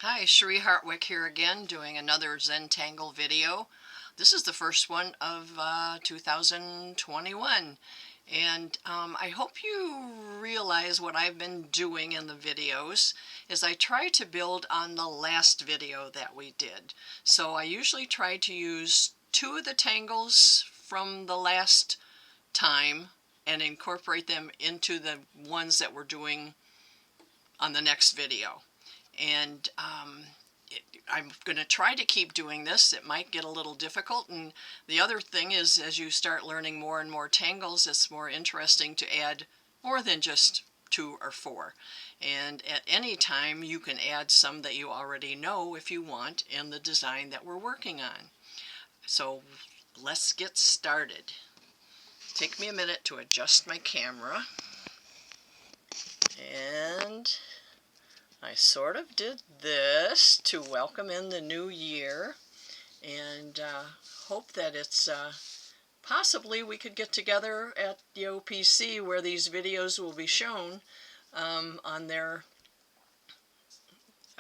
Hi, Cherie Hartwick here again, doing another Zentangle video. This is the first one of 2021, and I hope you realize what I've been doing in the videos is I try to build on the last video that we did. So I usually try to use two of the tangles from the last time and incorporate them into the ones that we're doing on the next video. And I'm going to try to keep doing this. It might get a little difficult, and the other thing is, as you start learning more and more tangles, it's more interesting to add more than just 2 or 4. And at any time you can add some that you already know if you want in the design that we're working on. So let's get started. Take me a minute to adjust my camera. And I sort of did this to welcome in the new year, and hope that it's possibly we could get together at the OPC where these videos will be shown on their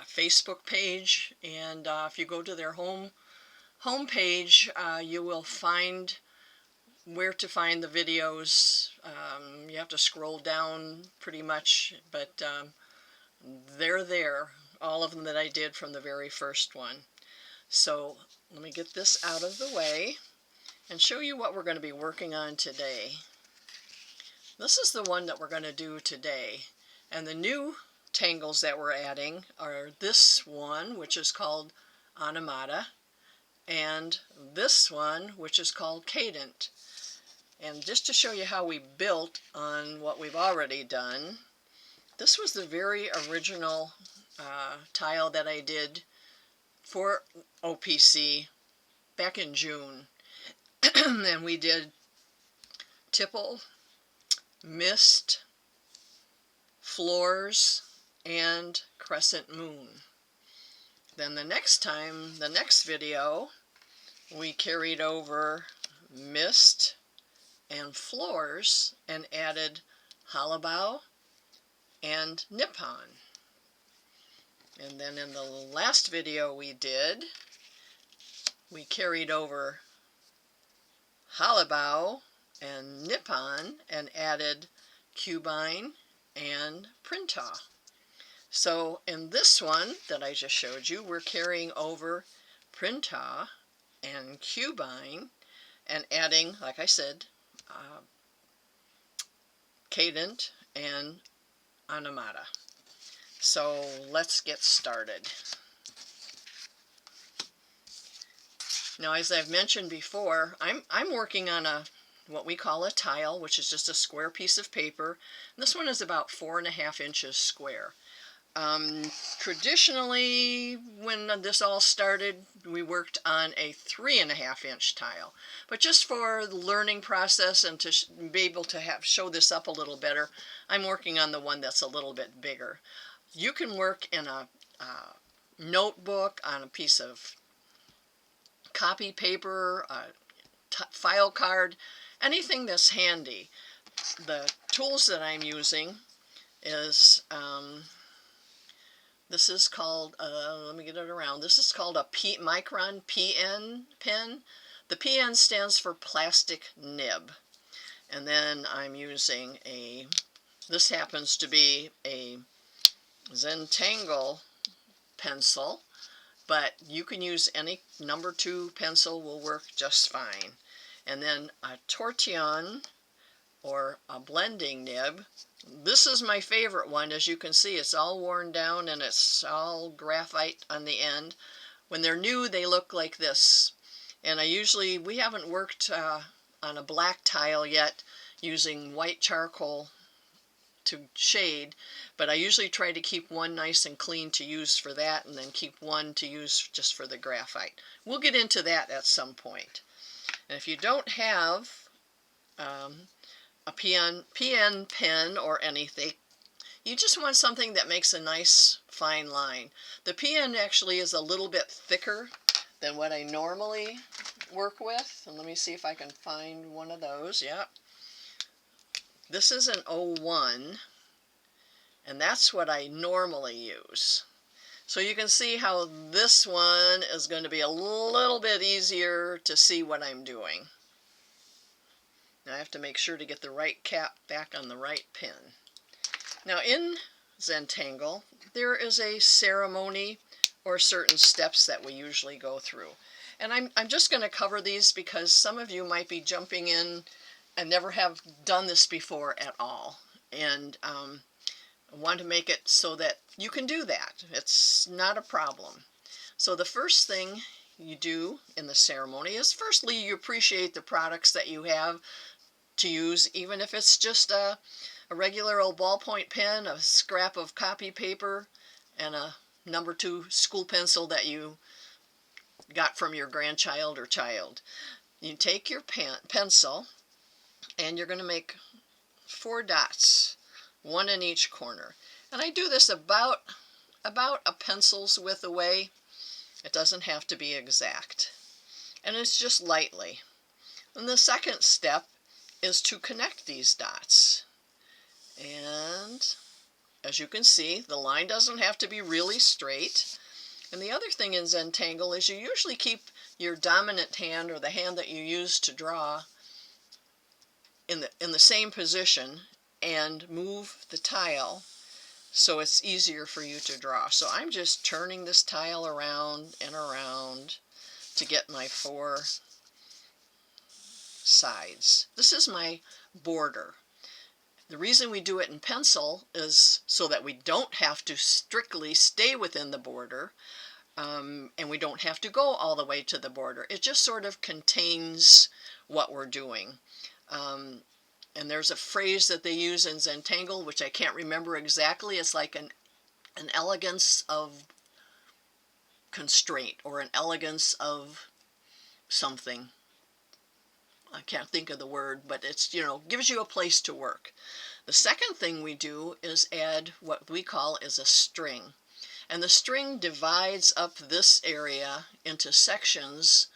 Facebook page. And if you go to their home page, you will find where to find the videos. You have to scroll down pretty much, but they're there, all of them that I did from the very first one. So let me get this out of the way and show you what we're going to be working on today. This is the one that we're going to do today, and the new tangles that we're adding are this one, which is called Onomata, and this one, which is called Cadent. And just to show you how we built on what we've already done, this was the very original tile that I did for OPC back in June. And we did tipple, mist, floors, and crescent moon. Then the next video, we carried over mist and floors and added halabow and nippon. And then in the last video we did, we carried over halabow and nippon and added cubine and Printa. So in this one that I just showed you, we're carrying over Printa and cubine and adding, like I said, Cadent and Onomata. So let's get started. Now, as I've mentioned before, I'm working on what we call a tile, which is just a square piece of paper. And this one is about 4.5 inches square. Traditionally, when this all started, we worked on a 3.5 inch tile. But just for the learning process and to be able to show this up a little better, I'm working on the one that's a little bit bigger. You can work in a notebook, on a piece of copy paper, a file card, anything that's handy. The tools that I'm using is, this is called, let me get it around, this is called a Micron PN pen. The PN stands for plastic nib. And then I'm using this happens to be a Zentangle pencil, but you can use any number 2 pencil, will work just fine. And then a tortillon, or a blending nib. This is my favorite one. As you can see, it's all worn down and it's all graphite on the end. When they're new, they look like this. And we haven't worked on a black tile yet using white charcoal to shade, but I usually try to keep one nice and clean to use for that, and then keep one to use just for the graphite. We'll get into that at some point. And if you don't have a PN pen or anything, you just want something that makes a nice fine line. The PN actually is a little bit thicker than what I normally work with. And let me see if I can find one of those. Yeah. This is an 01, and that's what I normally use. So you can see how this one is going to be a little bit easier to see what I'm doing. Now I have to make sure to get the right cap back on the right pin. Now in Zentangle, there is a ceremony or certain steps that we usually go through. And I'm just going to cover these because some of you might be jumping in and never have done this before at all. And I want to make it so that you can do that. It's not a problem. So the first thing you do in the ceremony is firstly you appreciate the products that you have to use, even if it's just a regular old ballpoint pen, a scrap of copy paper, and a number 2 school pencil that you got from your grandchild or child. You take your pencil and you're going to make 4 dots, 1 in each corner. And I do this about a pencil's width away. It doesn't have to be exact. And it's just lightly. And the second step is to connect these dots. And as you can see, the line doesn't have to be really straight. And the other thing in Zentangle is you usually keep your dominant hand, or the hand that you use to draw, in the same position and move the tile so it's easier for you to draw. So I'm just turning this tile around and around to get my 4 sides. This is my border. The reason we do it in pencil is so that we don't have to strictly stay within the border, and we don't have to go all the way to the border. It just sort of contains what we're doing. And there's a phrase that they use in Zentangle, which I can't remember exactly. It's like an elegance of constraint, or an elegance of something. I can't think of the word, but it's, gives you a place to work. The second thing we do is add what we call is a string. And the string divides up this area into sections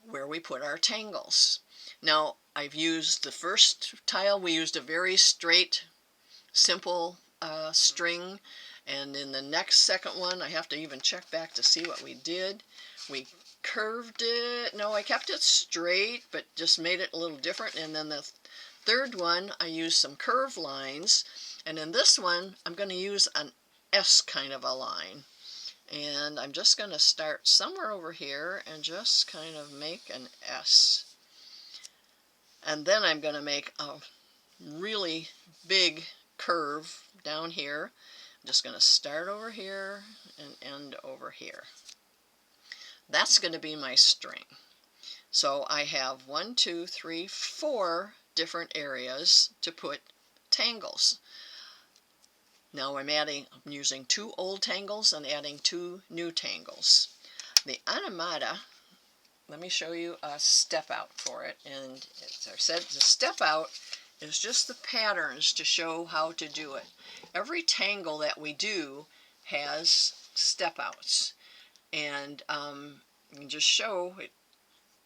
where we put our tangles. Now, I've used the first tile, we used a very straight, simple string. And in the second one, I have to even check back to see what we did. We curved it. No, I kept it straight, but just made it a little different. And then the third one, I used some curved lines. And in this one, I'm going to use an S kind of a line. And I'm just going to start somewhere over here and just kind of make an S. And then I'm going to make a really big curve down here. I'm just going to start over here and end over here. That's going to be my string. So I have 1, 2, 3, 4 different areas to put tangles. Now I'm using 2 old tangles and adding 2 new tangles. The animata, let me show you a step out for it. And as I said, the step out is just the patterns to show how to do it. Every tangle that we do has step outs. And you can just show it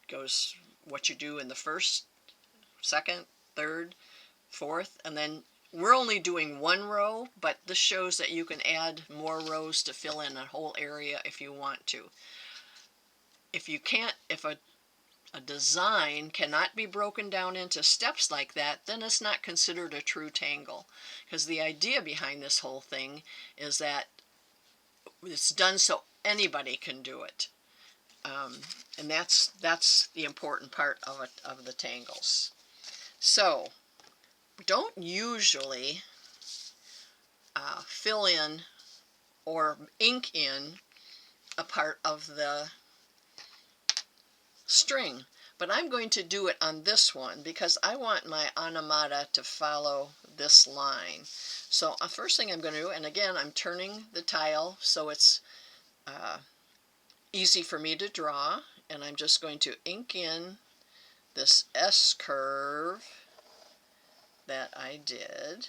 goes what you do in the first, second, third, fourth, and then we're only doing 1 row, but this shows that you can add more rows to fill in a whole area if you want to. If you can't, if a design cannot be broken down into steps like that, then it's not considered a true tangle. Because the idea behind this whole thing is that it's done so anybody can do it. And that's the important part of the tangles. So we don't usually fill in or ink in a part of the string, but I'm going to do it on this one because I want my animata to follow this line. So first thing I'm going to do, and again I'm turning the tile so it's easy for me to draw, and I'm just going to ink in this S curve that I did.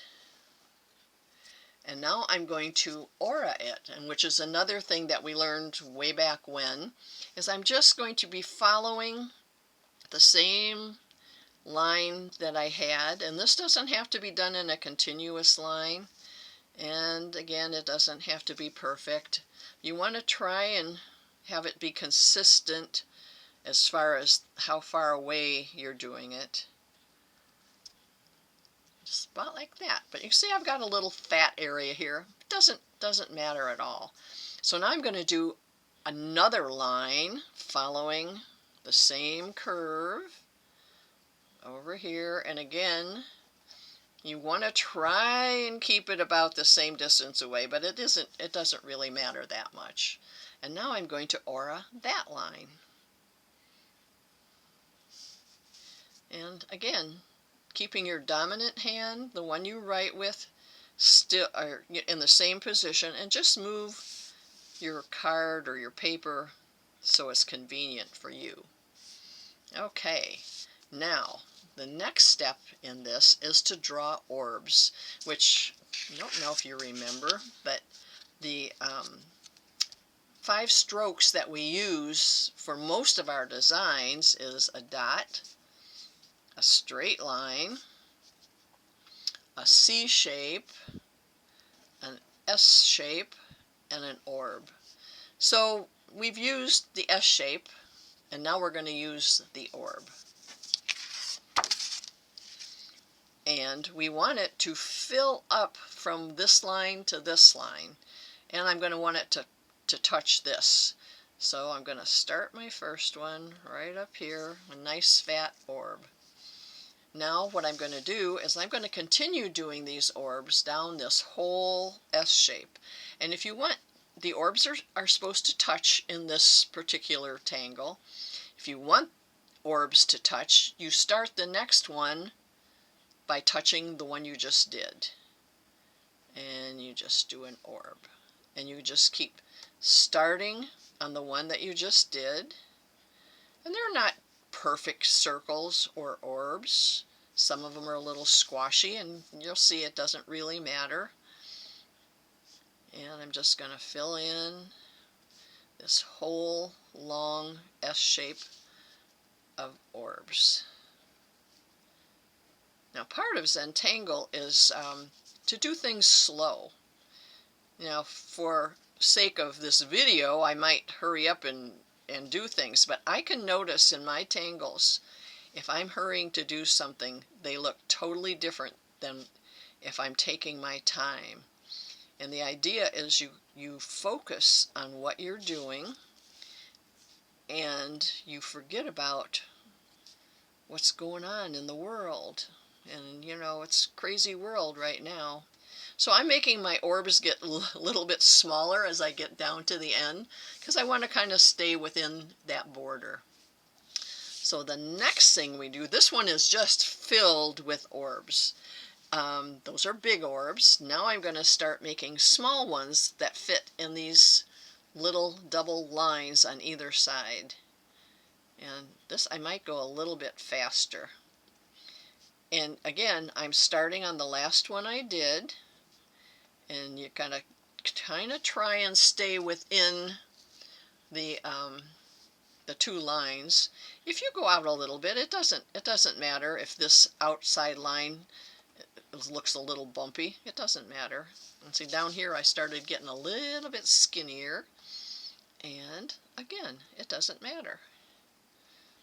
And now I'm going to aura it, and which is another thing that we learned way back when, is I'm just going to be following the same line that I had, and this doesn't have to be done in a continuous line. And again, it doesn't have to be perfect. You want to try and have it be consistent as far as how far away you're doing it. Just about like that. But you see I've got a little fat area here. It doesn't matter at all. So now I'm going to do another line following the same curve over here, and again you want to try and keep it about the same distance away, but it doesn't really matter that much. And now I'm going to aura that line. And again, keeping your dominant hand, the one you write with, still in the same position, and just move your card or your paper so it's convenient for you. Okay, now the next step in this is to draw orbs, which I don't know if you remember, but the 5 strokes that we use for most of our designs is a dot, a straight line, a C shape, an S shape, and an orb. So we've used the S shape, and now we're going to use the orb. And we want it to fill up from this line to this line. And I'm going to want it to touch this. So I'm going to start my first one right up here, a nice fat orb. Now what I'm going to do is I'm going to continue doing these orbs down this whole S shape. And if you want, the orbs are supposed to touch in this particular tangle. If you want orbs to touch, you start the next one by touching the one you just did. And you just do an orb. And you just keep starting on the one that you just did. And they're not perfect circles or orbs. Some of them are a little squashy, and you'll see it doesn't really matter. And I'm just going to fill in this whole long S shape of orbs. Now part of Zentangle is to do things slow. Now for sake of this video I might hurry up and do things, but I can notice in my tangles if I'm hurrying to do something, they look totally different than if I'm taking my time. And the idea is you focus on what you're doing and you forget about what's going on in the world. And you know, it's a crazy world right now. So I'm making my orbs get a little bit smaller as I get down to the end, because I want to kind of stay within that border. So the next thing we do, this one is just filled with orbs. Those are big orbs. Now I'm going to start making small ones that fit in these little double lines on either side. And this I might go a little bit faster. And again, I'm starting on the last one I did, and you kind of try and stay within the 2 lines. If you go out a little bit, it doesn't matter if this outside line looks a little bumpy. It doesn't matter. And see, down here I started getting a little bit skinnier, and again, it doesn't matter.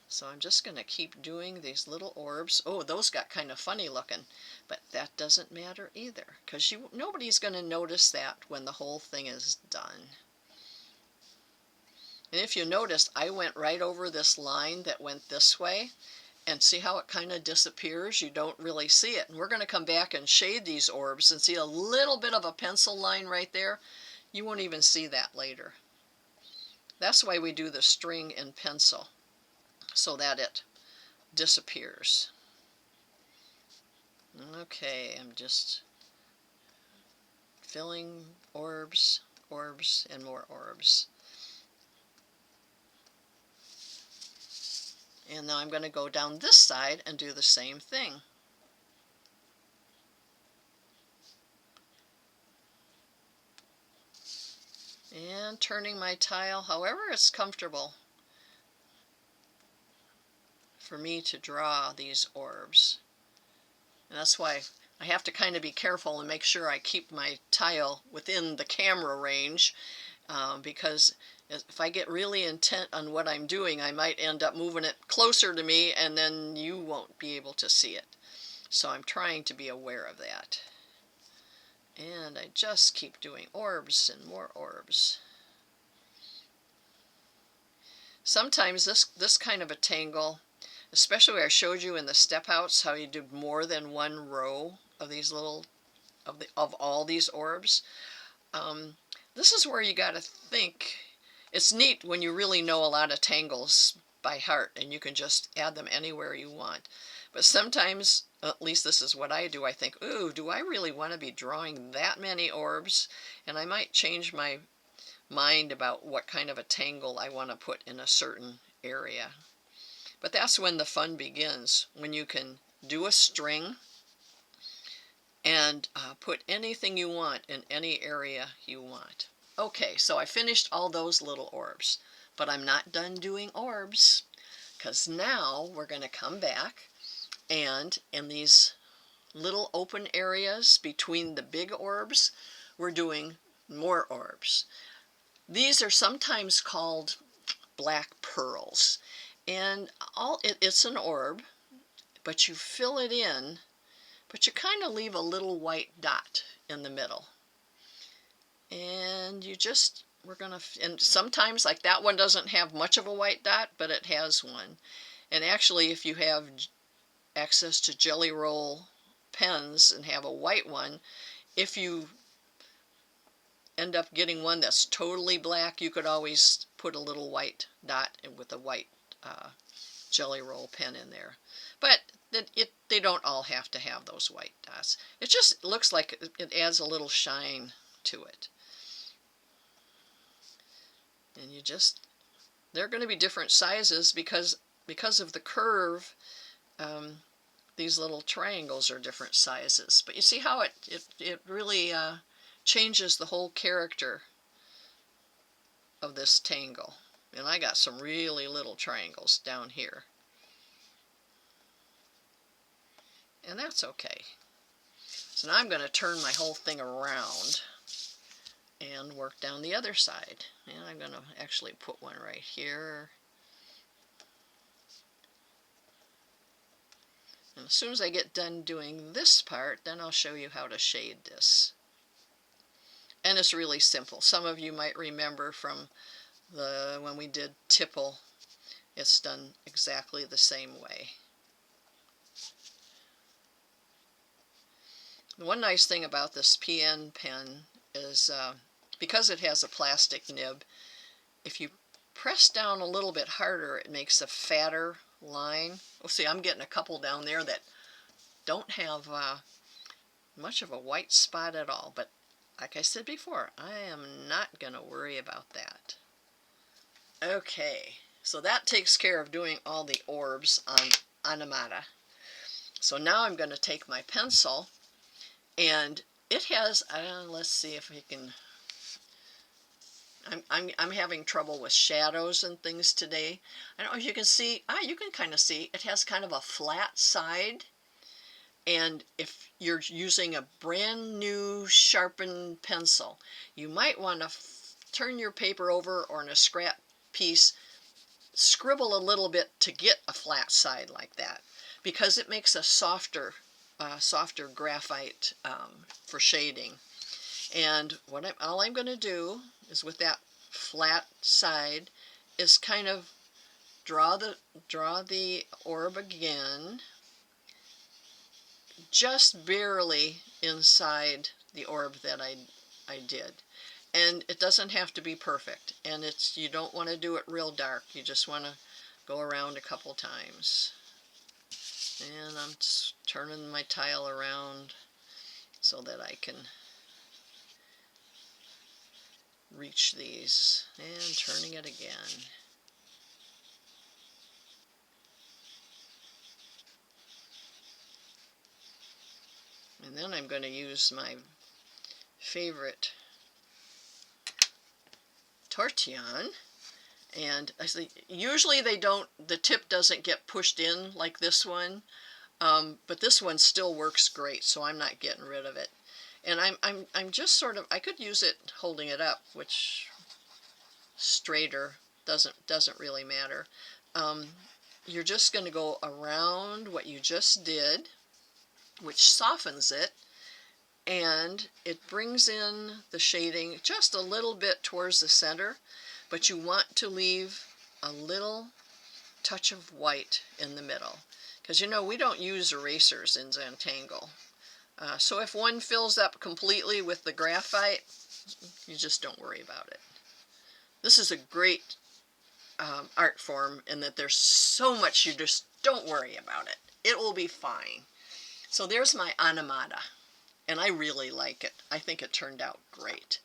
So I'm just going to keep doing these little orbs. Oh, those got kind of funny looking, but that doesn't matter either, because nobody's going to notice that when the whole thing is done. And if you notice, I went right over this line that went this way, and see how it kind of disappears? You don't really see it. And we're going to come back and shade these orbs and see a little bit of a pencil line right there. You won't even see that later. That's why we do the string in pencil, so that it disappears. Okay, I'm just filling orbs, orbs, and more orbs. And now I'm going to go down this side and do the same thing. And turning my tile however it's comfortable for me to draw these orbs. And that's why I have to kind of be careful and make sure I keep my tile within the camera range, because if I get really intent on what I'm doing, I might end up moving it closer to me and then you won't be able to see it. So I'm trying to be aware of that. And I just keep doing orbs and more orbs. Sometimes this kind of a tangle, especially where I showed you in the step outs how you do more than one row of these little of all these orbs. This is where you got to think. It's neat when you really know a lot of tangles by heart and you can just add them anywhere you want. But sometimes, at least this is what I do, I think, ooh, do I really want to be drawing that many orbs? And I might change my mind about what kind of a tangle I want to put in a certain area. But that's when the fun begins, when you can do a string and put anything you want in any area you want. Okay, so I finished all those little orbs, but I'm not done doing orbs, because now we're going to come back and in these little open areas between the big orbs, we're doing more orbs. These are sometimes called black pearls, and it's an orb, but you fill it in, but you kind of leave a little white dot in the middle. And and sometimes, like that one doesn't have much of a white dot, but it has one. And actually, if you have access to Jelly Roll pens and have a white one, if you end up getting one that's totally black, you could always put a little white dot with a white Jelly Roll pen in there. But they don't all have to have those white dots. It just looks like it adds a little shine to it. And they're going to be different sizes because of the curve. These little triangles are different sizes. But you see how it really changes the whole character of this tangle. And I got some really little triangles down here. And that's okay. So now I'm going to turn my whole thing around and work down the other side. And I'm going to actually put one right here. And as soon as I get done doing this part, then I'll show you how to shade this. And it's really simple. Some of you might remember from when we did tipple, it's done exactly the same way. The one nice thing about this PN pen is because it has a plastic nib, if you press down a little bit harder, it makes a fatter line. Oh, see, I'm getting a couple down there that don't have much of a white spot at all. But like I said before, I am not going to worry about that. Okay, so that takes care of doing all the orbs on Anamata. So now I'm going to take my pencil, and it has, let's see if we can, I'm having trouble with shadows and things today. I don't know if you can see, you can kind of see, it has kind of a flat side. And if you're using a brand new sharpened pencil, you might want to turn your paper over, or in a scrap piece, scribble a little bit to get a flat side like that, because it makes a softer graphite for shading. And all I'm going to do is, with that flat side, is kind of draw the orb again, just barely inside the orb that I did. And it doesn't have to be perfect, and you don't want to do it real dark. You just want to go around a couple times. And I'm just turning my tile around so that I can reach these, and turning it again. And then I'm going to use my favorite tortillon, and usually the tip doesn't get pushed in like this one, But this one still works great, so I'm not getting rid of it. And I'm just sort of, I could use it holding it up, which straighter doesn't really matter. You're just going to go around what you just did, which softens it, and it brings in the shading just a little bit towards the center, but you want to leave a little touch of white in the middle, because you know we don't use erasers in Zentangle. So if one fills up completely with the graphite, you just don't worry about it. This is a great art form in that there's so much you just don't worry about it. It will be fine. So there's my Anamata, and I really like it. I think it turned out great.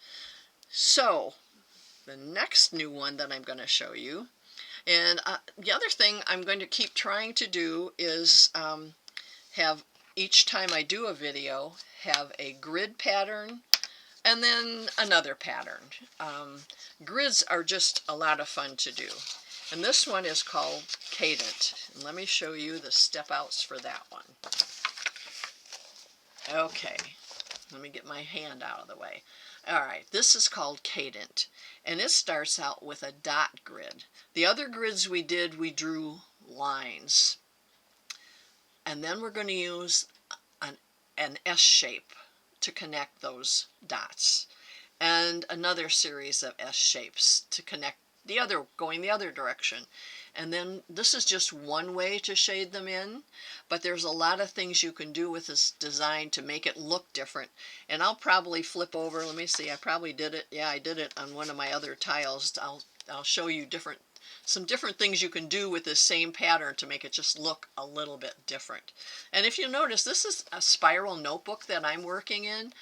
So the next new one that I'm going to show you, and the other thing I'm going to keep trying to do is have, each time I do a video, have a grid pattern and then another pattern. Grids are just a lot of fun to do. And this one is called Cadent. And let me show you the step outs for that one. Okay, let me get my hand out of the way. All right, this is called Cadent, and it starts out with a dot grid. The other grids we did, we drew lines. And then we're going to use an S shape to connect those dots, and another series of S shapes to connect going the other direction. And then this is just one way to shade them in, but there's a lot of things you can do with this design to make it look different. And I'll probably flip over, let me see, I probably did it, yeah, I did it on one of my other tiles. I'll show you some different things you can do with this same pattern to make it just look a little bit different. And if you notice, this is a spiral notebook that I'm working in.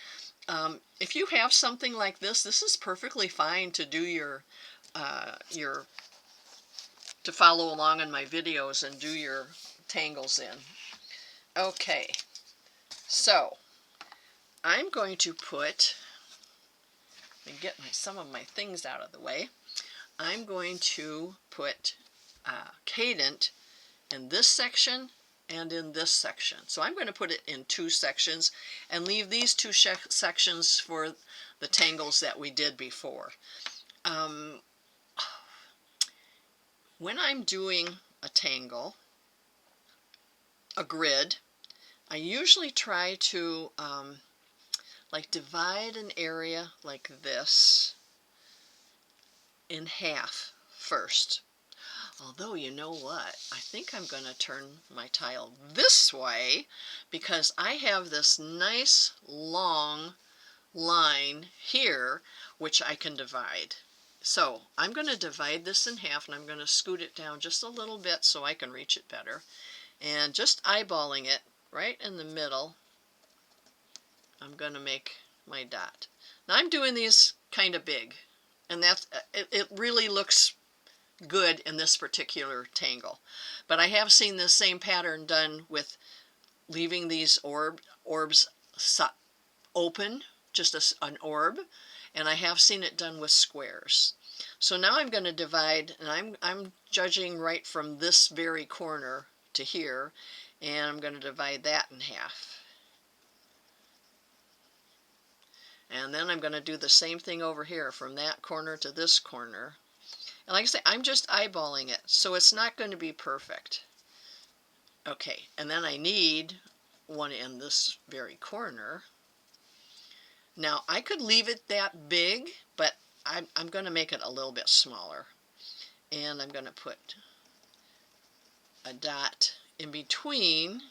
If you have something like this is perfectly fine to do to follow along in my videos and do your tangles in. Okay, so I'm going to put, let me get some of my things out of the way. I'm going to put Cadent in this section and in this section. So I'm going to put it in two sections and leave these two sections for the tangles that we did before. When I'm doing a tangle, a grid, I usually try to like divide an area like this in half first. Although, you know what? I think I'm going to turn my tile this way because I have this nice long line here which I can divide. So I'm going to divide this in half, and I'm going to scoot it down just a little bit so I can reach it better. And just eyeballing it right in the middle, I'm going to make my dot. Now I'm doing these kind of big, and it really looks good in this particular tangle. But I have seen this same pattern done with leaving these orbs open, just an orb, and I have seen it done with squares. So now I'm going to divide, and I'm judging right from this very corner to here, and I'm going to divide that in half. And then I'm going to do the same thing over here from that corner to this corner. And like I say, I'm just eyeballing it, so it's not going to be perfect. Okay, and then I need one in this very corner. Now, I could leave it that big, but I'm going to make it a little bit smaller. And I'm going to put a dot in between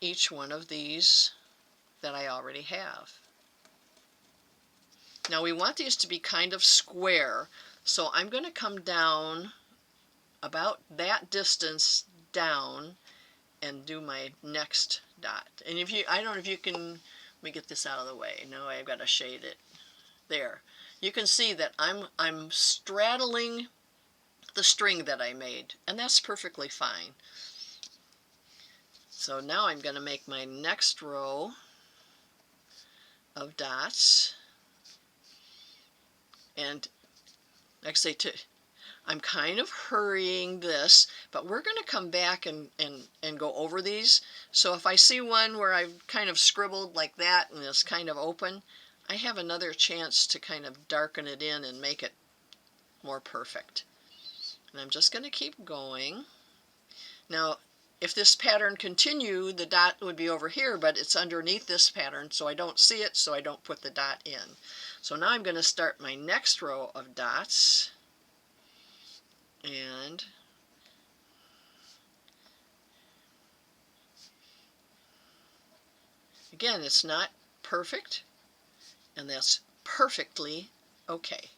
each one of these that I already have. Now, we want these to be kind of square, so I'm going to come down about that distance down and do my next dot. And if you, I don't know if you can, let me get this out of the way. No, I've got to shade it. There. You can see that I'm straddling the string that I made, and that's perfectly fine. So now I'm going to make my next row of dots. And like I say, I'm kind of hurrying this, but we're going to come back and go over these. So if I see one where I've kind of scribbled like that and it's kind of open, I have another chance to kind of darken it in and make it more perfect. And I'm just going to keep going. Now, if this pattern continued, the dot would be over here, but it's underneath this pattern, so I don't see it, so I don't put the dot in. So now I'm going to start my next row of dots. And again, it's not perfect, and that's perfectly okay.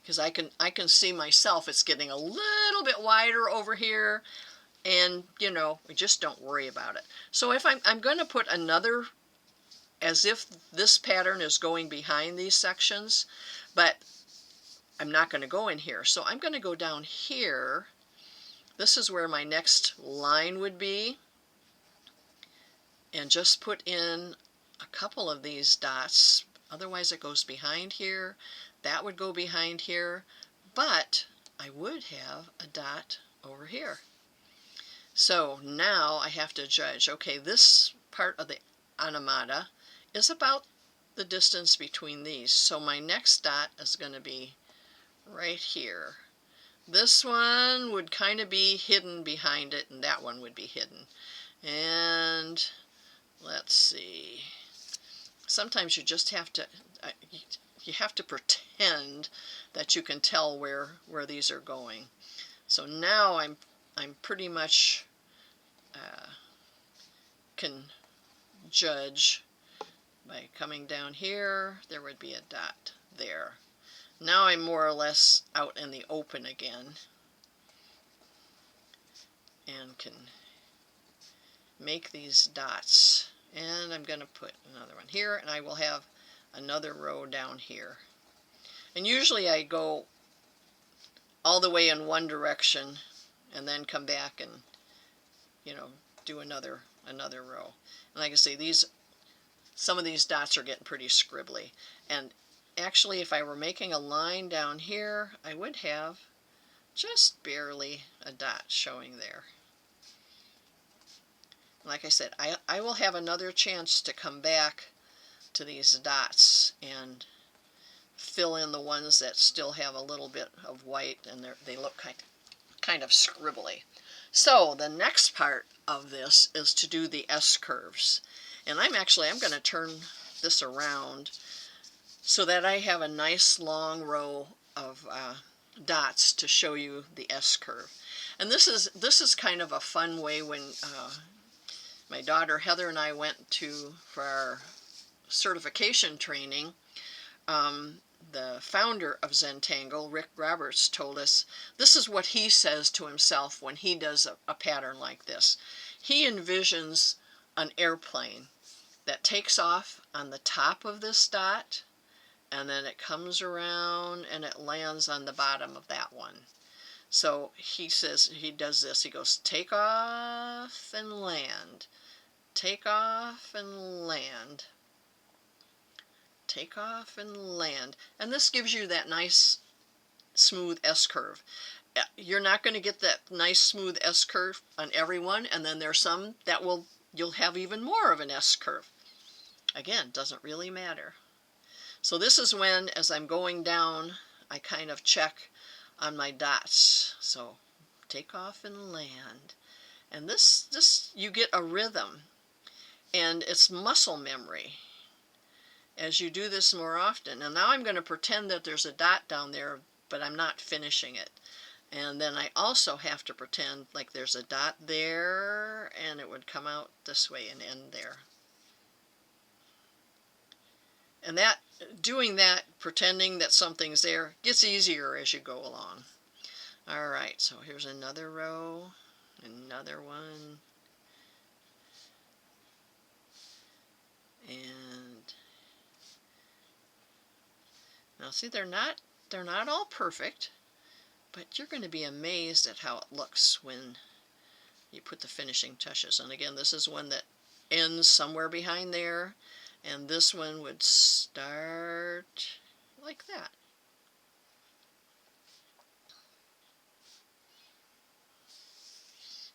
Because I can see myself, it's getting a little bit wider over here, and you know, we just don't worry about it. So if I'm going to put another, as if this pattern is going behind these sections, but I'm not going to go in here. So I'm going to go down here. This is where my next line would be, and just put in a couple of these dots. Otherwise it goes behind here. That would go behind here, but I would have a dot over here. So now I have to judge, okay, this part of the animata is about the distance between these. So my next dot is going to be right here. This one would kind of be hidden behind it, and that one would be hidden. And let's see. Sometimes you just have to pretend that you can tell where these are going. So now I'm pretty much can judge by coming down here. There would be a dot there. Now I'm more or less out in the open again and can make these dots. And I'm going to put another one here, and I will have another row down here. And usually I go all the way in one direction and then come back and, you know, do another row. And like I say, some of these dots are getting pretty scribbly. And actually, if I were making a line down here, I would have just barely a dot showing there. Like I said, I will have another chance to come back to these dots and fill in the ones that still have a little bit of white and they look kind of scribbly. So the next part of this is to do the S-curves. And I'm going to turn this around so that I have a nice long row of dots to show you the S-curve. And this is kind of a fun way when my daughter Heather and I went for our certification training. The founder of Zentangle, Rick Roberts, told us this is what he says to himself when he does a pattern like this. He envisions an airplane that takes off on the top of this dot, and then it comes around and it lands on the bottom of that one. So he says, he does this, he goes, take off and land, take off and land, take off and land. And this gives you that nice smooth S-curve. You're not going to get that nice smooth S-curve on every one, and then there's some that you'll have even more of an S-curve. Again, doesn't really matter. So this is when, as I'm going down, I kind of check on my dots. So take off and land. And this you get a rhythm, and it's muscle memory as you do this more often. And now I'm going to pretend that there's a dot down there, but I'm not finishing it. And then I also have to pretend like there's a dot there, and it would come out this way and end there. And doing that, pretending that something's there, gets easier as you go along. All right, so here's another row, another one, and now see, they're not all perfect, but you're going to be amazed at how it looks when you put the finishing touches. And again, this is one that ends somewhere behind there, and this one would start like that.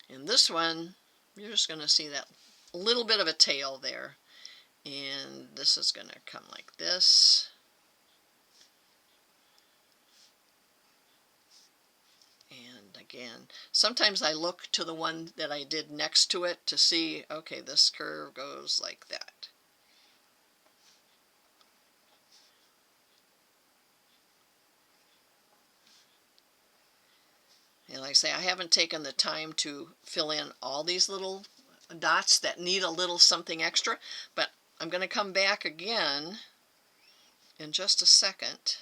In this one, you're just going to see that little bit of a tail there. And this is going to come like this. And again, sometimes I look to the one that I did next to it to see, okay, this curve goes like that. And like I say, I haven't taken the time to fill in all these little dots that need a little something extra, but I'm going to come back again in just a second.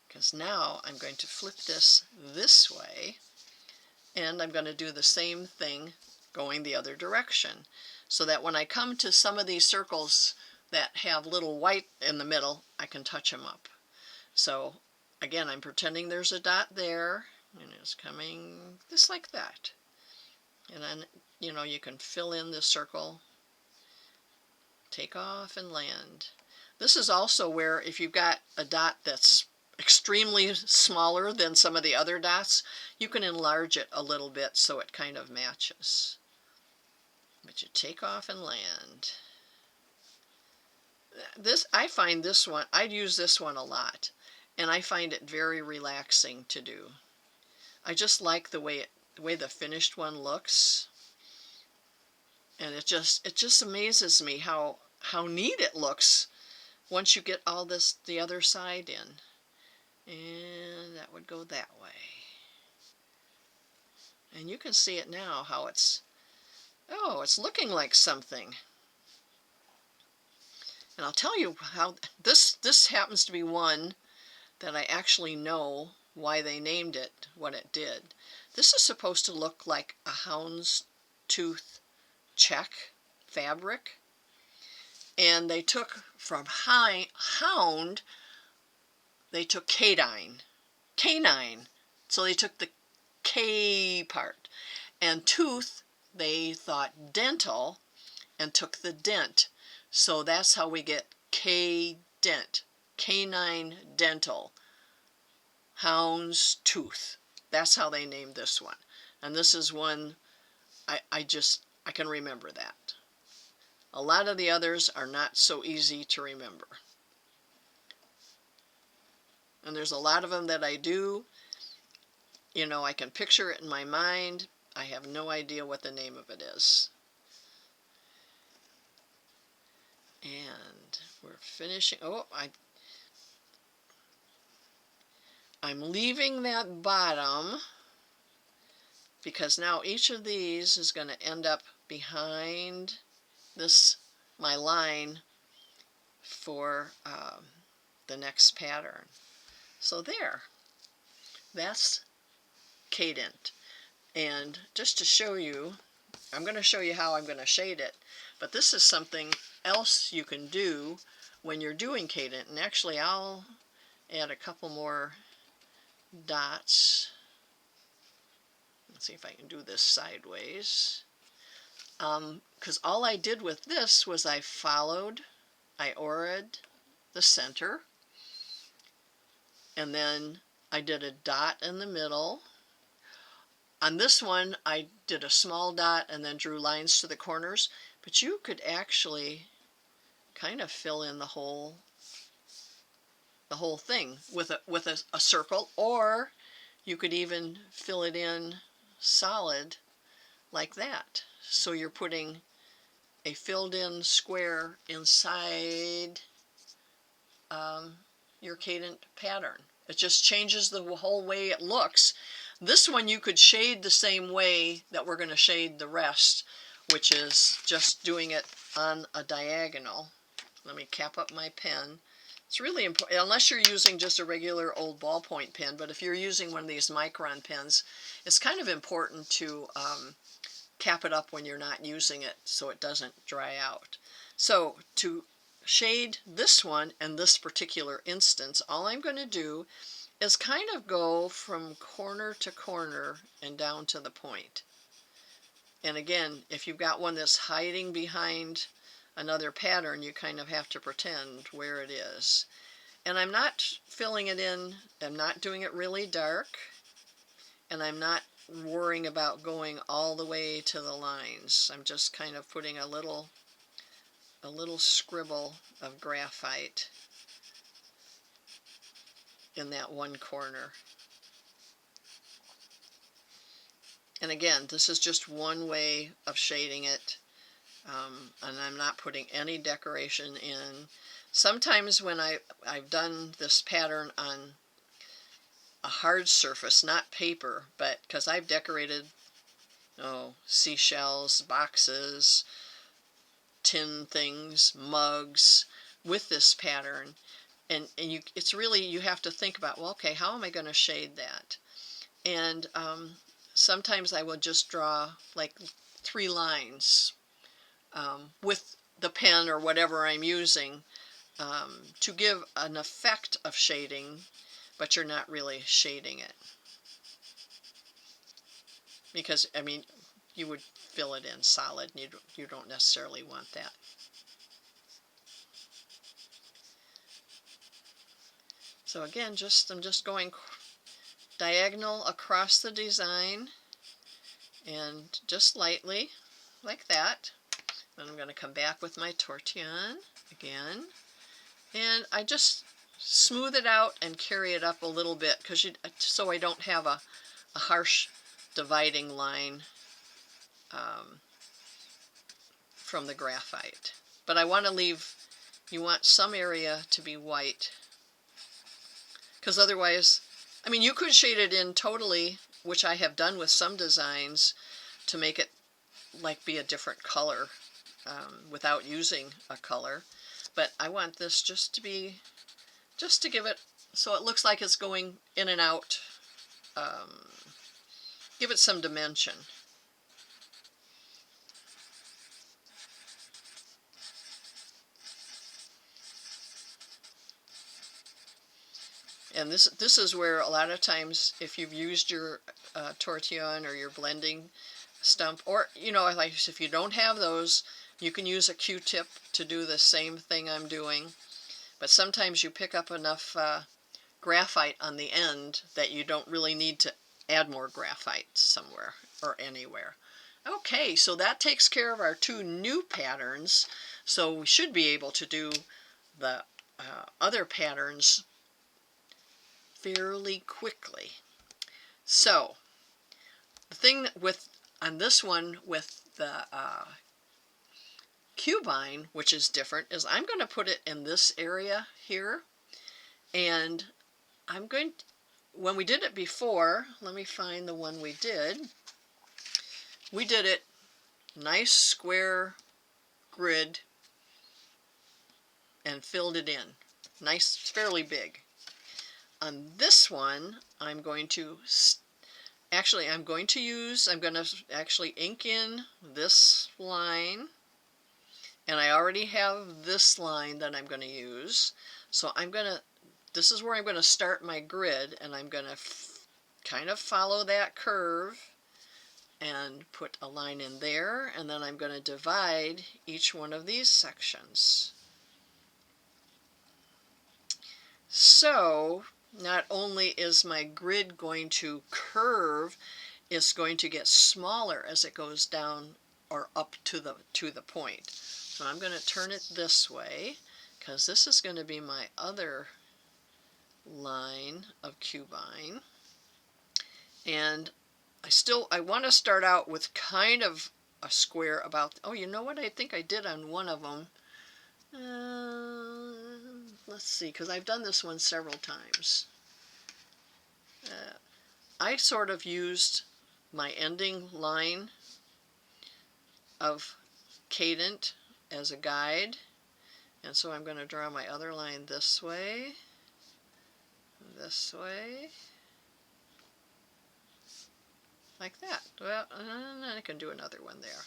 Because now I'm going to flip this way, and I'm going to do the same thing going the other direction, so that when I come to some of these circles that have little white in the middle, I can touch them up. So again, I'm pretending there's a dot there, and it's coming just like that. And then, you know, you can fill in this circle, take off and land. This is also where if you've got a dot that's extremely smaller than some of the other dots, you can enlarge it a little bit so it kind of matches. But you take off and land. I find this one, I'd use this one a lot, and I find it very relaxing to do. I just like the way the finished one looks, and it just amazes me how neat it looks once you get all the other side in. And that would go that way. And you can see it now how it's looking like something. And I'll tell you how this happens to be one that I actually know why they named it what it did. This is supposed to look like a hound's tooth check fabric. And they took from hound, they took canine. So they took the K part. And tooth, they thought dental and took the dent. So that's how we get Cadent, canine dental, hound's tooth. That's how they named this one. And this is one I can remember that. A lot of the others are not so easy to remember. And there's a lot of them that I do. You know, I can picture it in my mind. I have no idea what the name of it is. And we're finishing. Oh, I'm leaving that bottom because now each of these is going to end up behind my line for the next pattern. So there, that's Cadent. And just to show you, I'm going to show you how I'm going to shade it, but this is something else you can do when you're doing Cadent. And actually I'll add a couple more dots. Let's see if I can do this sideways. Because all I did with this was I ordered the center, and then I did a dot in the middle. On this one, I did a small dot and then drew lines to the corners, but you could actually kind of fill in the whole thing with a circle, or you could even fill it in solid like that. So you're putting a filled in square inside your Cadent pattern. It just changes the whole way it looks. This one you could shade the same way that we're going to shade the rest, which is just doing it on a diagonal. Let me cap up my pen. It's really important, unless you're using just a regular old ballpoint pen, but if you're using one of these micron pens, it's kind of important to cap it up when you're not using it so it doesn't dry out. So to shade this one and this particular instance, all I'm going to do is kind of go from corner to corner and down to the point. And again, if you've got one that's hiding behind another pattern, you kind of have to pretend where it is. And I'm not filling it in, I'm not doing it really dark, and I'm not worrying about going all the way to the lines. I'm just kind of putting a little scribble of graphite in that one corner. And again, this is just one way of shading it, and I'm not putting any decoration in. Sometimes when I've done this pattern on a hard surface, not paper, but because I've decorated seashells, boxes, tin things, mugs with this pattern, and it's really, you have to think about, well, okay, how am I going to shade that? And sometimes I will just draw like 3 lines with the pen or whatever I'm using to give an effect of shading, but you're not really shading it. Because, I mean, you would fill it in solid, and you don't necessarily want that. So again, I'm just going diagonal across the design, and just lightly, like that. Then I'm going to come back with my tortillon again, and I just smooth it out and carry it up a little bit, so I don't have a harsh dividing line from the graphite. But I want to leave, you want some area to be white, because otherwise, I mean, you could shade it in totally, which I have done with some designs, to make it like be a different color without using a color. But I want this just to give it so it looks like it's going in and out, give it some dimension. And this is where a lot of times, if you've used your tortillon or your blending stump, or like if you don't have those, you can use a Q-tip to do the same thing I'm doing. But sometimes you pick up enough graphite on the end that you don't really need to add more graphite somewhere or anywhere. Okay, so that takes care of our 2 new patterns. So we should be able to do the other patterns fairly quickly. So the thing on this one with the cubine, which is different, is I'm going to put it in this area here, and I'm going to, when we did it before, let me find the one we did it nice square grid and filled it in nice, fairly big. On this one, I'm going to actually ink in this line, and I already have this line that I'm going to use. So this is where I'm going to start my grid, and I'm going to kind of follow that curve and put a line in there, and then I'm going to divide each one of these sections. So not only is my grid going to curve, it's going to get smaller as it goes down or up to the point. So I'm going to turn it this way, because this is going to be my other line of cubine. And I want to start out with kind of a square about, oh, you know what I think I did on one of them? Let's see, because I've done this one several times. I sort of used my ending line of Cadent as a guide, and so I'm going to draw my other line this way, like that. Well, I can do another one there.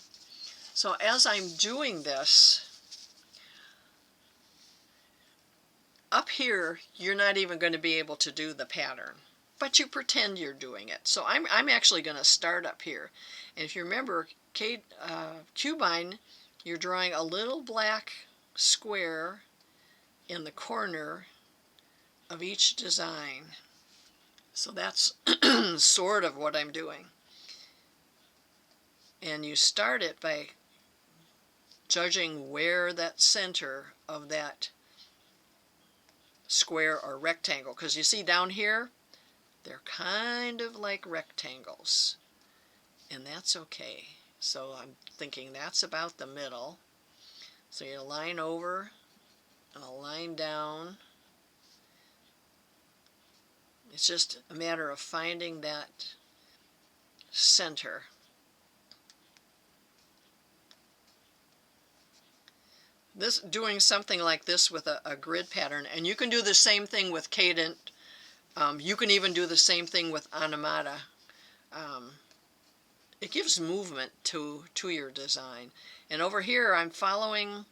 So as I'm doing this, up here, you're not even going to be able to do the pattern, but you pretend you're doing it. So I'm actually going to start up here. And if you remember, cubine, you're drawing a little black square in the corner of each design. So that's sort of what I'm doing. And you start it by judging where that center of that square or rectangle, because you see down here, they're kind of like rectangles, and that's okay. So I'm thinking that's about the middle. So you line over and a line down. It's just a matter of finding that center. Doing something like this with a grid pattern, and you can do the same thing with Cadent. You can even do the same thing with Animata. It gives movement to your design. And over here I'm following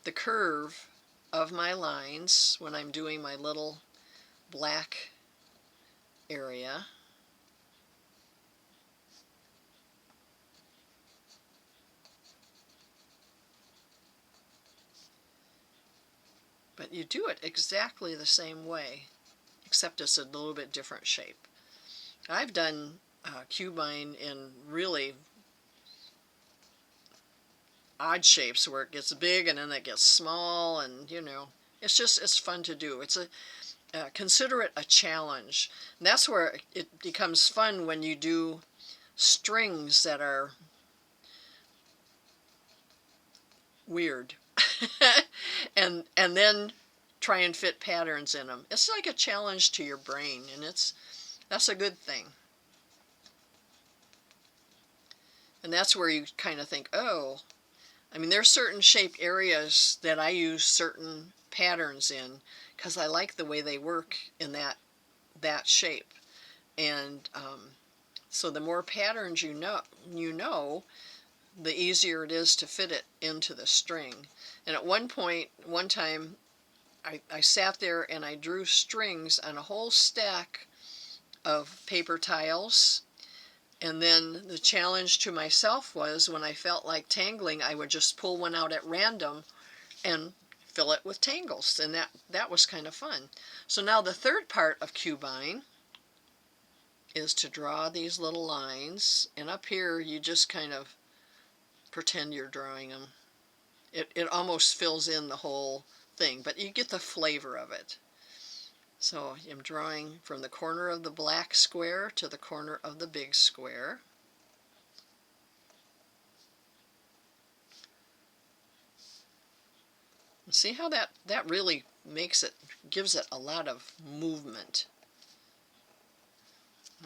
the curve of my lines when I'm doing my little black area. But you do it exactly the same way, except it's a little bit different shape. I've done cubine in really odd shapes where it gets big and then it gets small, and it's fun to do. It's consider it a challenge. And that's where it becomes fun, when you do strings that are weird and then try and fit patterns in them. It's like a challenge to your brain, and that's a good thing. And that's where you kind of think, oh, I mean, there's certain shaped areas that I use certain patterns in because I like the way they work in that shape. And so the more patterns you know, the easier it is to fit it into the string. And at one time, I sat there and I drew strings on a whole stack of paper tiles. And then the challenge to myself was, when I felt like tangling, I would just pull one out at random and fill it with tangles. And that was kind of fun. So now the third part of cubine is to draw these little lines. And up here, you just kind of pretend you're drawing them. It almost fills in the whole thing, but you get the flavor of it. So I'm drawing from the corner of the black square to the corner of the big square. And see how that really gives it a lot of movement.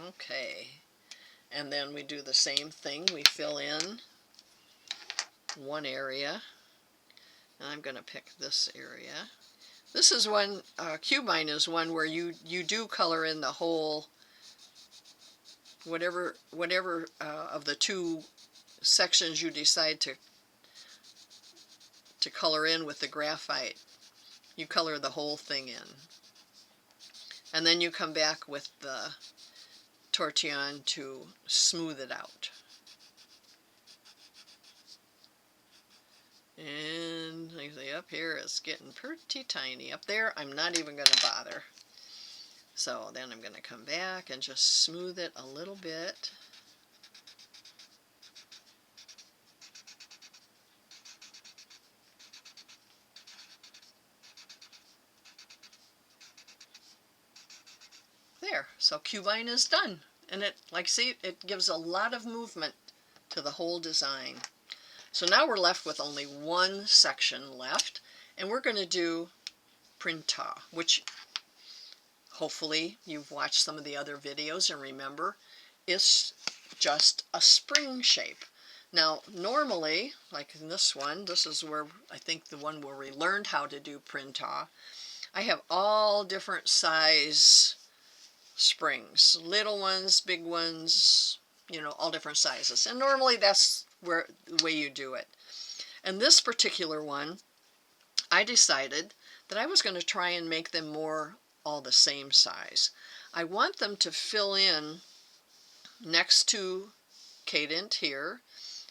Okay, and then we do the same thing. We fill in one area, and I'm going to pick this area. This is one, cubine is one where you do color in the whole, whatever of the two sections you decide to color in with the graphite. You color the whole thing in. And then you come back with the tortillon to smooth it out. And like I say, up here it's getting pretty tiny. Up there, I'm not even going to bother. So then I'm going to come back and just smooth it a little bit. There, so cubine is done. And it gives a lot of movement to the whole design. So now we're left with only one section left, and we're going to do Printa, which hopefully you've watched some of the other videos and remember, it's just a spring shape. Now normally, like in this one, this is where I think the one where we learned how to do Printa, I have all different size springs, little ones, big ones, all different sizes. And normally that's the way you do it. And this particular one, I decided that I was going to try and make them more all the same size. I want them to fill in next to Cadent here,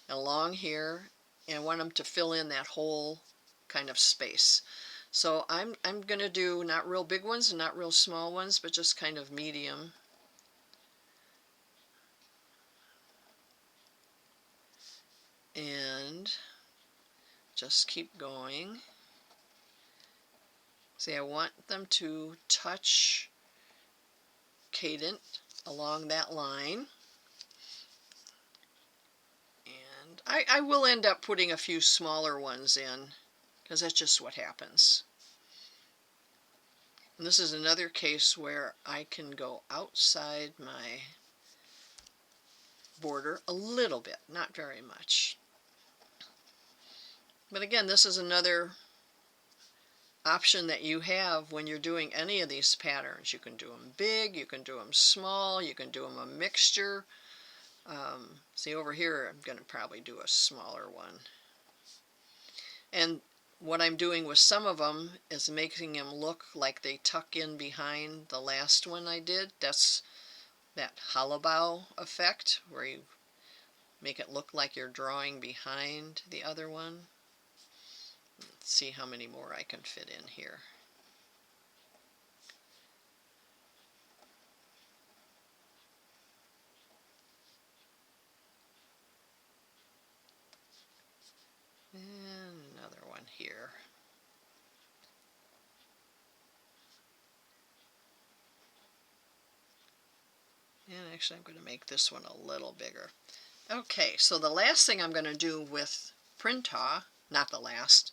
along here, and I want them to fill in that whole kind of space. So I'm going to do not real big ones and not real small ones, but just kind of medium. And just keep going. See, I want them to touch Cadent along that line. And I will end up putting a few smaller ones in, because that's just what happens. And this is another case where I can go outside my border a little bit, not very much. But again, this is another option that you have when you're doing any of these patterns. You can do them big, you can do them small, you can do them a mixture. See over here, I'm going to probably do a smaller one. And what I'm doing with some of them is making them look like they tuck in behind the last one I did. That's that hollow bow effect, where you make it look like you're drawing behind the other one. Let's see how many more I can fit in here. And another one here. And actually I'm going to make this one a little bigger. Okay, so the last thing I'm going to do with Printa, not the last,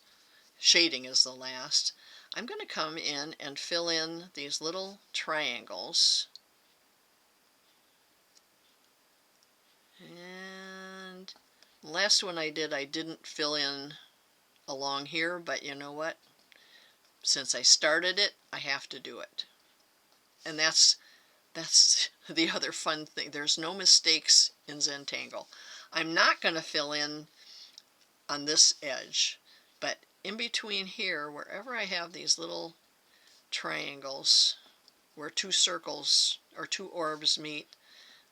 shading is the last, I'm going to come in and fill in these little triangles. And the last one I didn't fill in along here, but you know what? Since I started it, I have to do it. And that's the other fun thing. There's no mistakes in Zentangle. I'm not going to fill in on this edge, but in between here, wherever I have these little triangles where two circles or two orbs meet,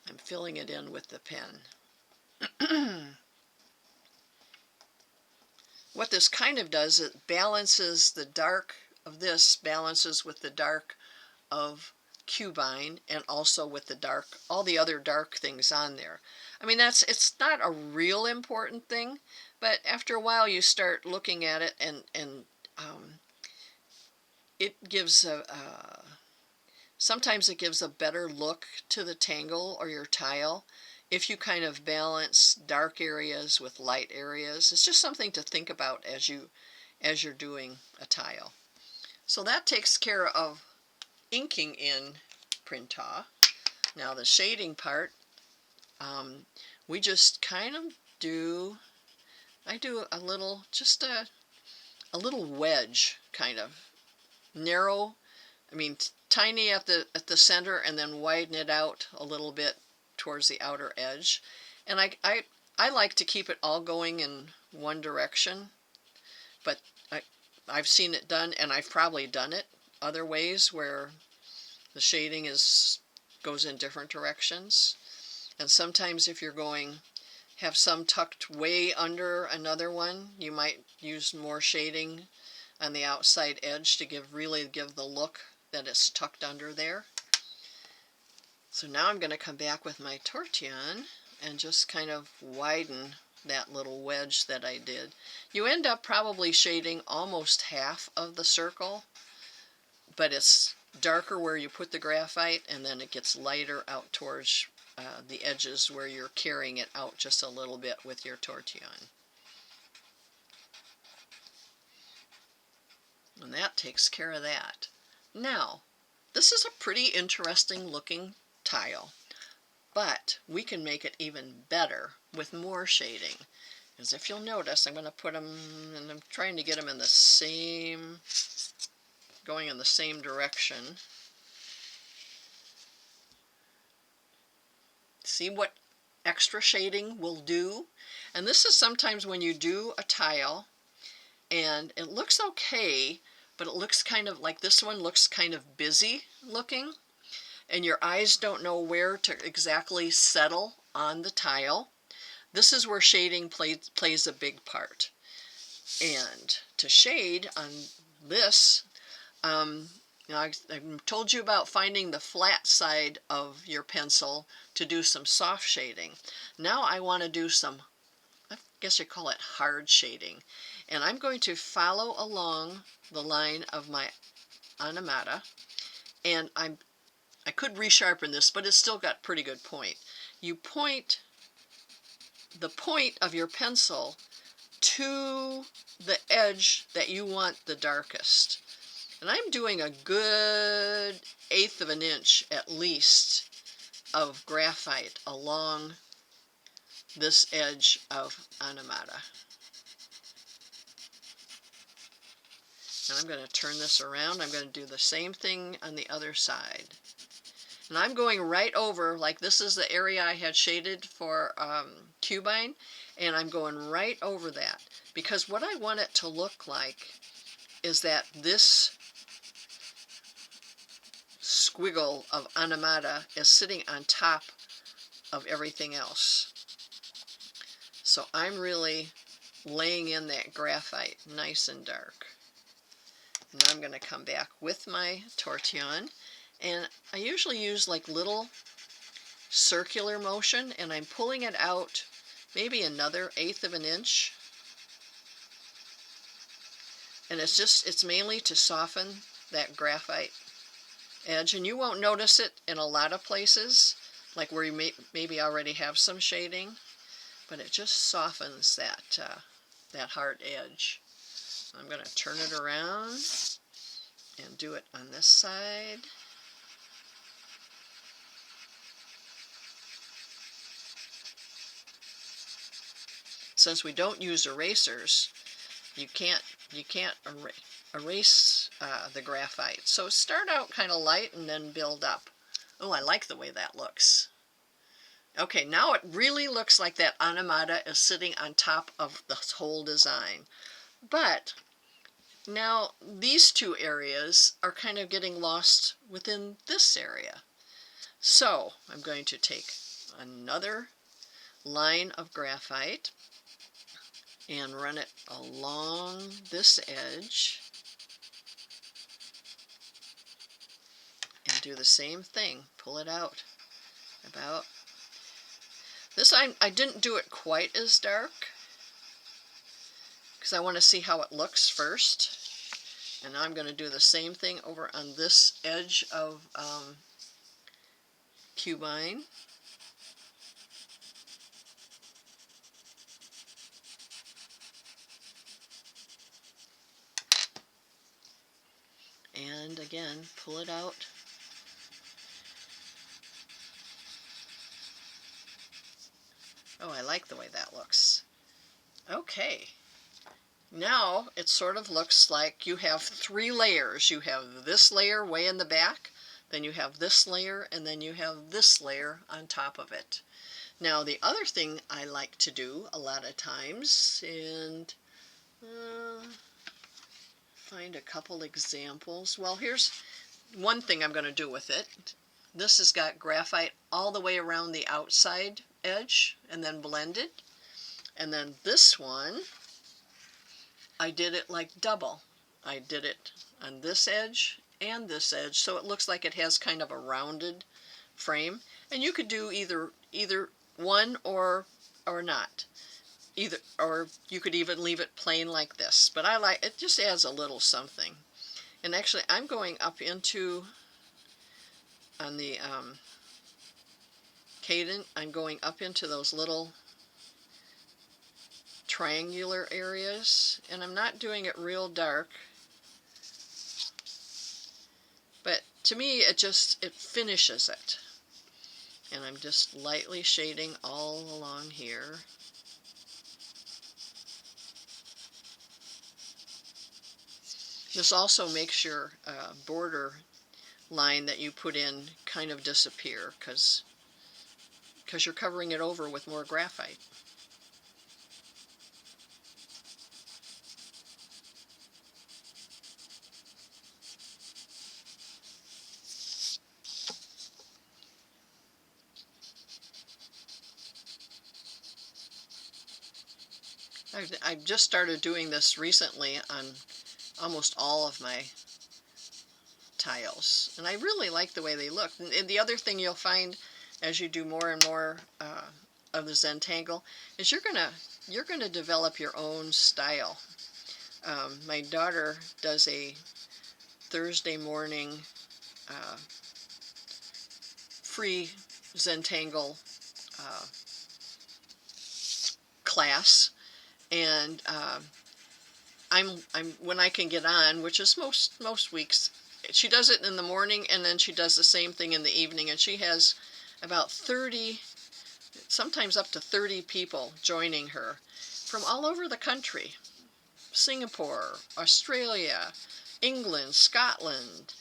I'm filling it in with the pen. What this kind of does, it balances the dark of this, balances with the dark of Cubine, and also with the dark, all the other dark things on there. I mean, it's not a real important thing, but after a while you start looking at it, and it gives sometimes it gives a better look to the tangle or your tile if you kind of balance dark areas with light areas. It's just something to think about as you're doing a tile. So that takes care of inking in Printa. Now the shading part, we just kind of do, I do a little, just a little wedge, kind of narrow, I mean tiny at the center, and then widen it out a little bit towards the outer edge. And I like to keep it all going in one direction, but I've seen it done, and I've probably done it other ways where the shading goes in different directions. And sometimes if you're have some tucked way under another one, you might use more shading on the outside edge to really give the look that it's tucked under there. So now I'm going to come back with my tortillon and just kind of widen that little wedge that I did. You end up probably shading almost half of the circle, but it's darker where you put the graphite, and then it gets lighter out towards the edges where you're carrying it out just a little bit with your tortillon. And that takes care of that. Now, this is a pretty interesting looking tile, but we can make it even better with more shading. As if you'll notice, I'm going to put them, and I'm trying to get them in the same, going in the same direction. See what extra shading will do? And this is sometimes when you do a tile and it looks okay, but it looks kind of like this one looks kind of busy looking, and your eyes don't know where to exactly settle on the tile. This is where shading plays a big part. And to shade on this, I told you about finding the flat side of your pencil to do some soft shading. Now I want to do some, I guess you call it hard shading. And I'm going to follow along the line of my Anamata. And I could resharpen this, but it's still got pretty good point. You point the point of your pencil to the edge that you want the darkest. And I'm doing a good 1/8 of an inch at least of graphite along this edge of Anamata. And I'm going to turn this around. I'm going to do the same thing on the other side. And I'm going right over, like this is the area I had shaded for cubine, and I'm going right over that. Because what I want it to look like is that this squiggle of Anamata is sitting on top of everything else. So I'm really laying in that graphite nice and dark. And I'm going to come back with my tortillon, and I usually use like little circular motion, and I'm pulling it out maybe another 1/8 of an inch. And it's mainly to soften that graphite edge, and you won't notice it in a lot of places, like where you maybe already have some shading, but it just softens that hard edge. I'm going to turn it around and do it on this side. Since we don't use erasers, you can't erase the graphite. So start out kind of light and then build up. Oh, I like the way that looks. Okay, now it really looks like that Anamata is sitting on top of the whole design. But now these two areas are kind of getting lost within this area. So I'm going to take another line of graphite and run it along this edge and do the same thing. Pull it out about this. I didn't do it quite as dark because I want to see how it looks first. And now I'm going to do the same thing over on this edge of cubine. And again, pull it out. Oh, I like the way that looks. Okay. Now it sort of looks like you have 3 layers. You have this layer way in the back, then you have this layer, and then you have this layer on top of it. Now the other thing I like to do a lot of times, and find a couple examples. Well, here's one thing I'm going to do with it. This has got graphite all the way around the outside edge and then blended. And then this one, I did it like double. I did it on this edge and this edge, so it looks like it has kind of a rounded frame. And you could do either one or not. Or you could even leave it plain like this. But I like it, just adds a little something. And actually, I'm going up into on the Cadent. I'm going up into those little triangular areas, and I'm not doing it real dark, but to me it finishes it. And I'm just lightly shading all along here. This also makes your border line that you put in kind of disappear because you're covering it over with more graphite. I've just started doing this recently almost all of my tiles, and I really like the way they look. And the other thing you'll find as you do more and more of the Zentangle is you're gonna develop your own style. My daughter does a Thursday morning free Zentangle class, and I'm when I can get on, which is most weeks, she does it in the morning, and then she does the same thing in the evening, and she has about 30, sometimes up to 30 people joining her from all over the country. Singapore, Australia, England, Scotland,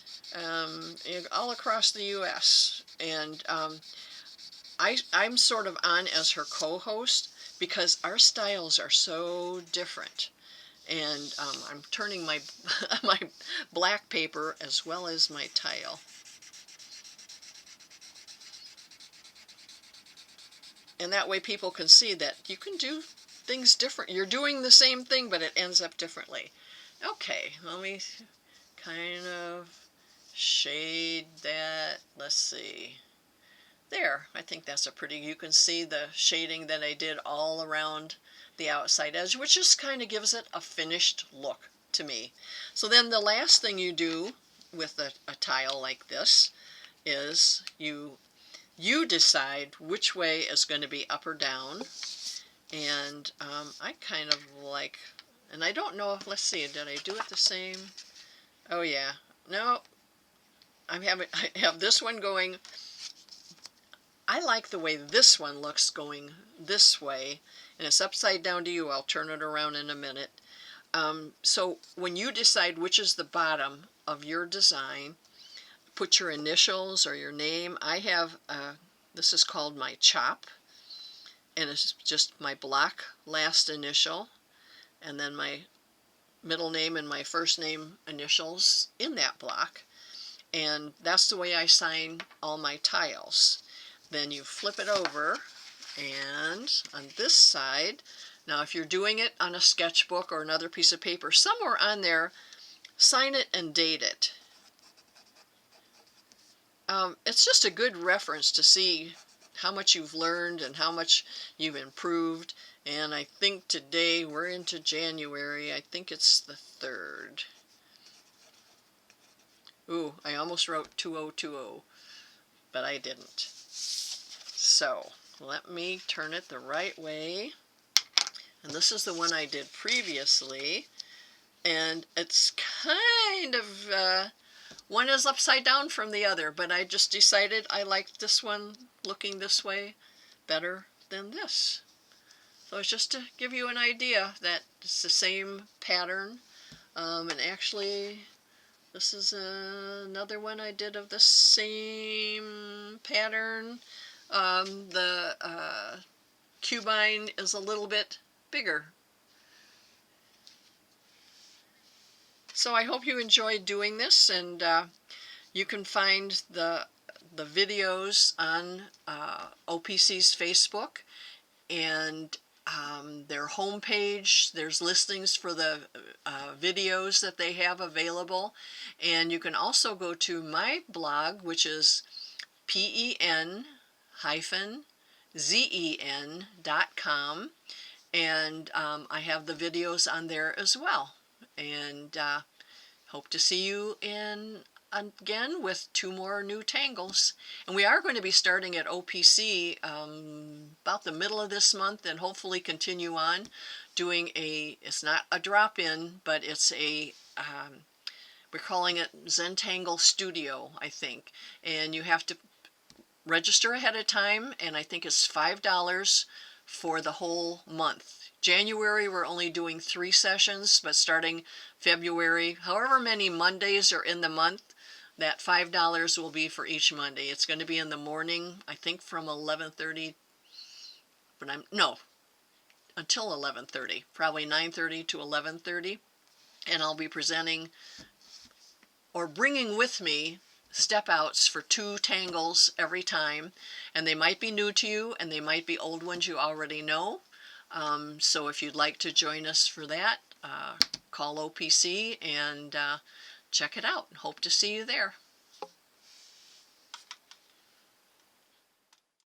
all across the U.S. And I'm sort of on as her co-host because our styles are so different. And I'm turning my my black paper as well as my tile. And that way people can see that you can do things different. You're doing the same thing, but it ends up differently. Okay, let me kind of shade that. Let's see. There, I think that's a pretty, you can see the shading that I did all around the outside edge, which just kind of gives it a finished look to me. So then the last thing you do with a tile like this is you decide which way is going to be up or down. And I kind of like, and I don't know if, let's see, did I do it the same? Oh yeah, no, I have this one going. I like the way this one looks going this way, and it's upside down to you. I'll turn it around in a minute. So when you decide which is the bottom of your design, put your initials or your name. I have, this is called my chop, and it's just my block last initial, and then my middle name and my first name initials in that block. And that's the way I sign all my tiles. Then you flip it over, and on this side, now if you're doing it on a sketchbook or another piece of paper, somewhere on there, sign it and date it. It's just a good reference to see how much you've learned and how much you've improved. And I think today we're into January. I think it's the 3rd. Ooh, I almost wrote 2020, but I didn't. So let me turn it the right way. And this is the one I did previously. And it's kind of, one is upside down from the other, but I just decided I liked this one looking this way better than this. So it's just to give you an idea that it's the same pattern. And actually, this is another one I did of the same pattern. The cubine is a little bit bigger. So I hope you enjoyed doing this, and you can find the videos on OPC's Facebook and their homepage. There's listings for the videos that they have available, and you can also go to my blog, which is pen-zen.com, and I have the videos on there as well. And hope to see you again with 2 more new tangles. And we are going to be starting at OPC about the middle of this month, and hopefully continue on doing it's not a drop-in, but it's a, we're calling it Zentangle Studio, I think. And you have to register ahead of time, and I think it's $5 for the whole month. January we're only doing 3 sessions, but starting February, however many Mondays are in the month, that $5 will be for each Monday. It's going to be in the morning, I think from 11:30, but until 11:30, probably 9:30 to 11:30, and I'll be presenting or bringing with me step-outs for 2 tangles every time, and they might be new to you and they might be old ones you already know. So if you'd like to join us for that, call OPC and check it out. Hope to see you there.